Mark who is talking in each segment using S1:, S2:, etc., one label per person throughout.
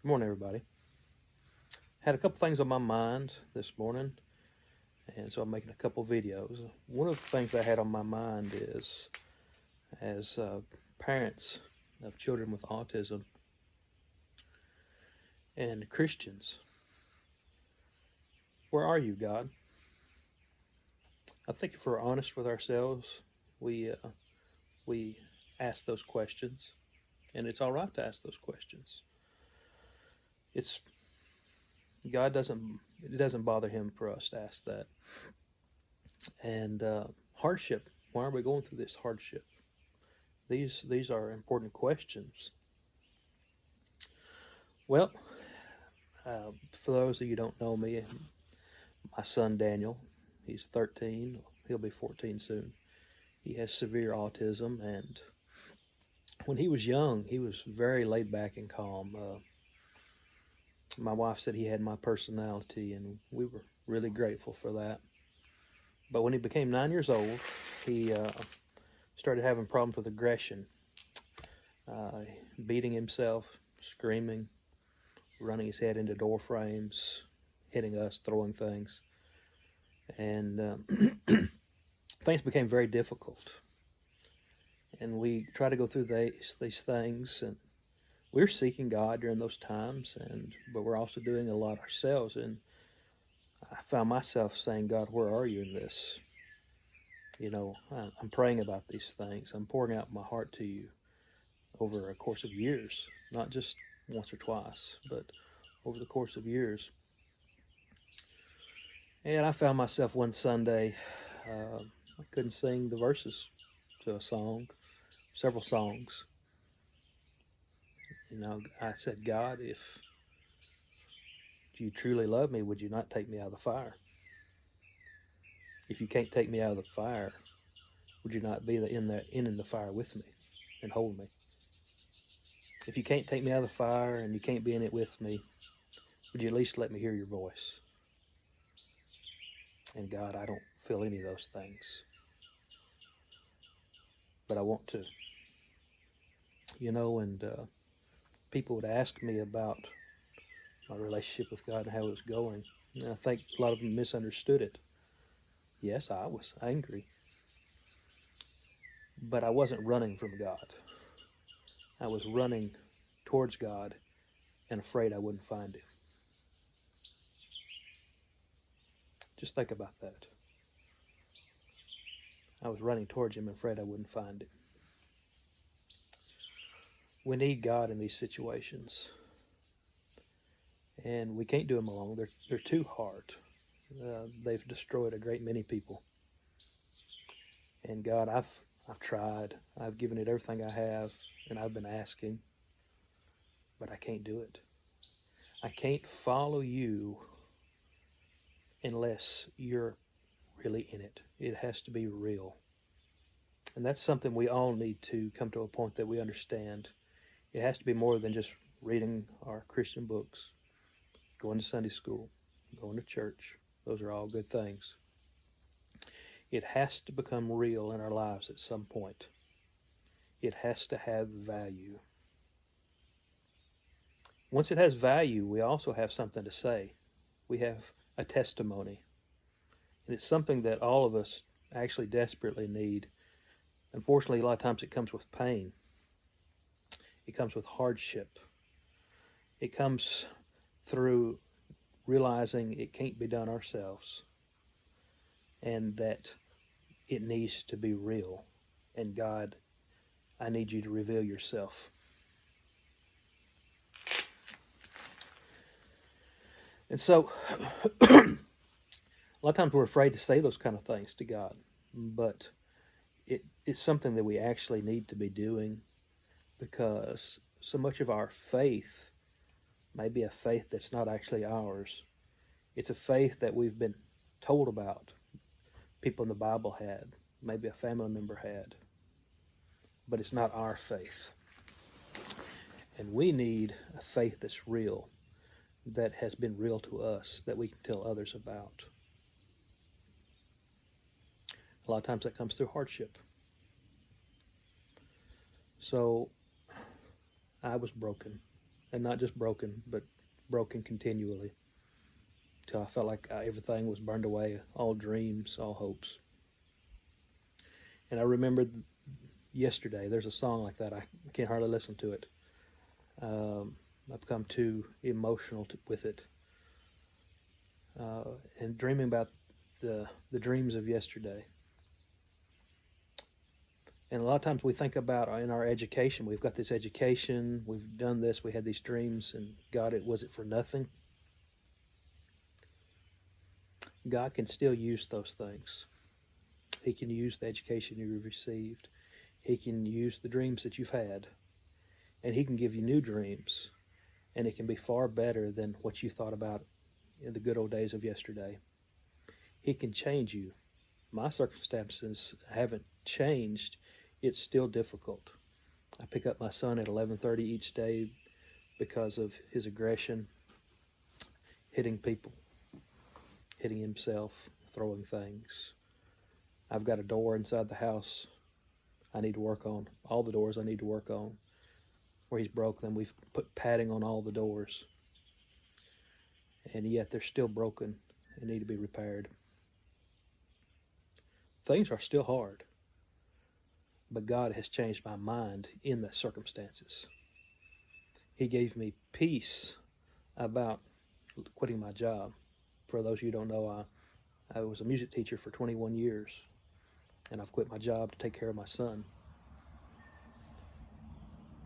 S1: Good morning, everybody. Had a couple things on my mind this morning, and so I'm making a couple videos. One of the things I had on my mind is, as parents of children with autism and Christians, where are you, God? I think if we're honest with ourselves, we ask those questions, and it's all right to ask those questions. It's God doesn't it doesn't bother Him for us to ask that. And hardship. Why are we going through this hardship? These are important questions. Well, for those of you who don't know me, my son Daniel, he's 13. He'll be 14 soon. He has severe autism, and when he was young, he was very laid back and calm. My wife said he had my personality, and we were really grateful for that. But when he became 9 years old, he started having problems with aggression, beating himself, screaming, running his head into door frames, hitting us, throwing things. And things became very difficult. And we try to go through these things, and we're seeking God during those times, but we're also doing a lot ourselves. And I found myself saying, God, where are you in this? I'm praying about these things. I'm pouring out my heart to you over a course of years, not just once or twice, but over the course of years. And I found myself one Sunday, I couldn't sing the verses to a song, several songs. I said, God, if you truly love me, would you not take me out of the fire? If you can't take me out of the fire, would you not be in the fire with me and hold me? If you can't take me out of the fire and you can't be in it with me, would you at least let me hear your voice? And God, I don't feel any of those things, but I want to. And people would ask me about my relationship with God and how it was going. And I think a lot of them misunderstood it. Yes, I was angry, but I wasn't running from God. I was running towards God and afraid I wouldn't find Him. Just think about that. I was running towards Him, afraid I wouldn't find Him. We need God in these situations, and we can't do them alone. They're too hard. They've destroyed a great many people. And God, I've tried. I've given it everything I have, and I've been asking, but I can't do it. I can't follow you unless you're really in it. It has to be real. And that's something we all need to come to a point that we understand. It has to be more than just reading our Christian books, going to Sunday school, going to church. Those are all good things. It has to become real in our lives at some point. It has to have value. Once it has value, we also have something to say. We have a testimony. And it's something that all of us actually desperately need. Unfortunately, a lot of times it comes with pain. It comes with hardship. It comes through realizing it can't be done ourselves and that it needs to be real. And God, I need you to reveal yourself. And so, a lot of times we're afraid to say those kind of things to God, but it's something that we actually need to be doing, because so much of our faith may be a faith that's not actually ours. It's a faith that we've been told about. People in the Bible had, maybe a family member had, but it's not our faith. And we need a faith that's real, that has been real to us, that we can tell others about. A lot of times that comes through hardship. So I was broken. and not just broken, but broken continually, till I felt like everything was burned away, all dreams, all hopes. And I remembered yesterday, there's a song like that. I can't hardly listen to it. I've become too emotional with it. And dreaming about the dreams of yesterday. And a lot of times we think about in our education, we've got this education, we've done this, we had these dreams, and God, was it for nothing? God can still use those things. He can use the education you've received. He can use the dreams that you've had. And He can give you new dreams. And it can be far better than what you thought about in the good old days of yesterday. He can change you. My circumstances haven't changed. It's still difficult. I pick up my son at 11:30 each day because of his aggression, hitting people, hitting himself, throwing things. I've got a door inside the house I need to work on. All the doors I need to work on. Where he's broken them, we've put padding on all the doors. And yet they're still broken and need to be repaired. Things are still hard. But God has changed my mind in the circumstances. He gave me peace about quitting my job. For those of you who don't know, I was a music teacher for 21 years. And I've quit my job to take care of my son.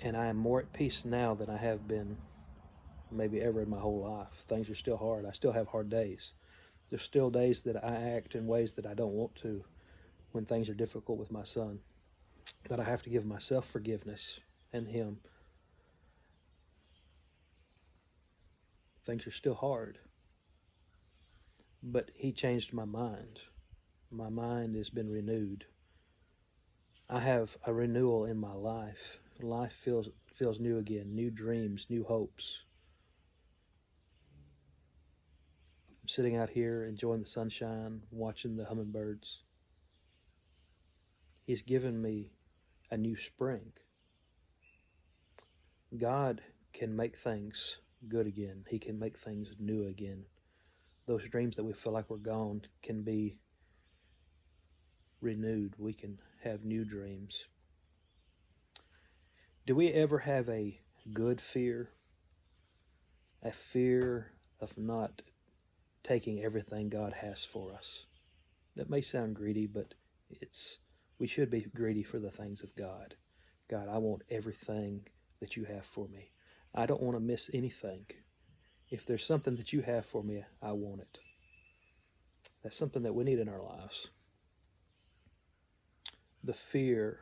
S1: And I am more at peace now than I have been maybe ever in my whole life. Things are still hard. I still have hard days. There's still days that I act in ways that I don't want to when things are difficult with my son. But I have to give myself forgiveness and him. Things are still hard. But He changed my mind. My mind has been renewed. I have a renewal in my life. Life feels new again, new dreams, new hopes. I'm sitting out here enjoying the sunshine, watching the hummingbirds. He's given me a new spring. God can make things good again. He can make things new again. Those dreams that we feel like we're gone can be renewed. We can have new dreams. Do we ever have a good fear? A fear of not taking everything God has for us. That may sound greedy, but we should be greedy for the things of God. God, I want everything that you have for me. I don't want to miss anything. If there's something that you have for me, I want it. That's something that we need in our lives. The fear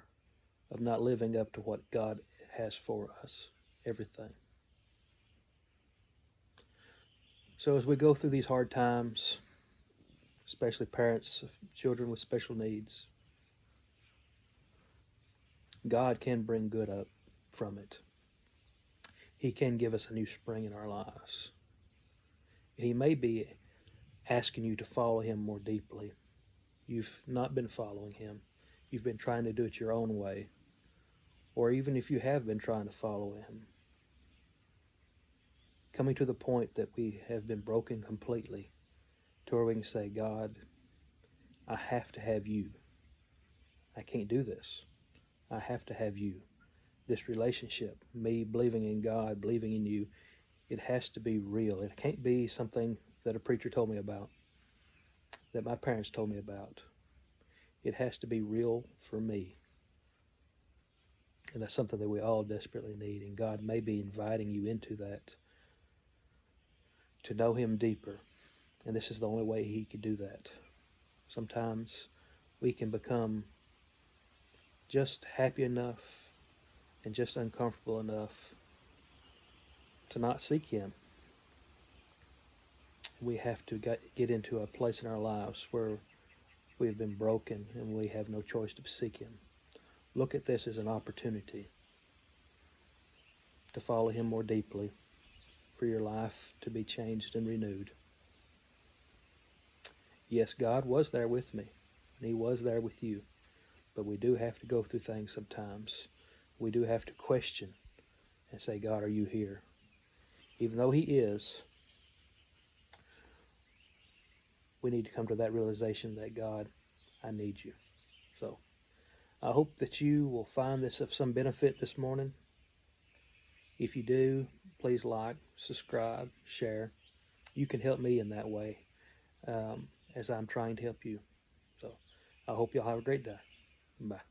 S1: of not living up to what God has for us. Everything. So as we go through these hard times, especially parents of children with special needs, God can bring good up from it. He can give us a new spring in our lives. He may be asking you to follow Him more deeply. You've not been following Him. You've been trying to do it your own way. Or even if you have been trying to follow Him, coming to the point that we have been broken completely to where we can say, God, I have to have you. I can't do this. I have to have you. This relationship, me believing in God, believing in you, it has to be real. It can't be something that a preacher told me about, that my parents told me about. It has to be real for me. And that's something that we all desperately need. And God may be inviting you into that, to know Him deeper. And this is the only way He could do that. Sometimes we can become just happy enough and just uncomfortable enough to not seek Him. We have to get into a place in our lives where we have been broken and we have no choice to seek Him. Look at this as an opportunity to follow Him more deeply, for your life to be changed and renewed. Yes, God was there with me, and He was there with you, but we do have to go through things sometimes. We do have to question and say, God, are you here? even though He is, we need to come to that realization that, God, I need you. So I hope that you will find this of some benefit this morning. If you do, please like, subscribe, share. You can help me in that way, as I'm trying to help you. So I hope y'all have a great day. Bye.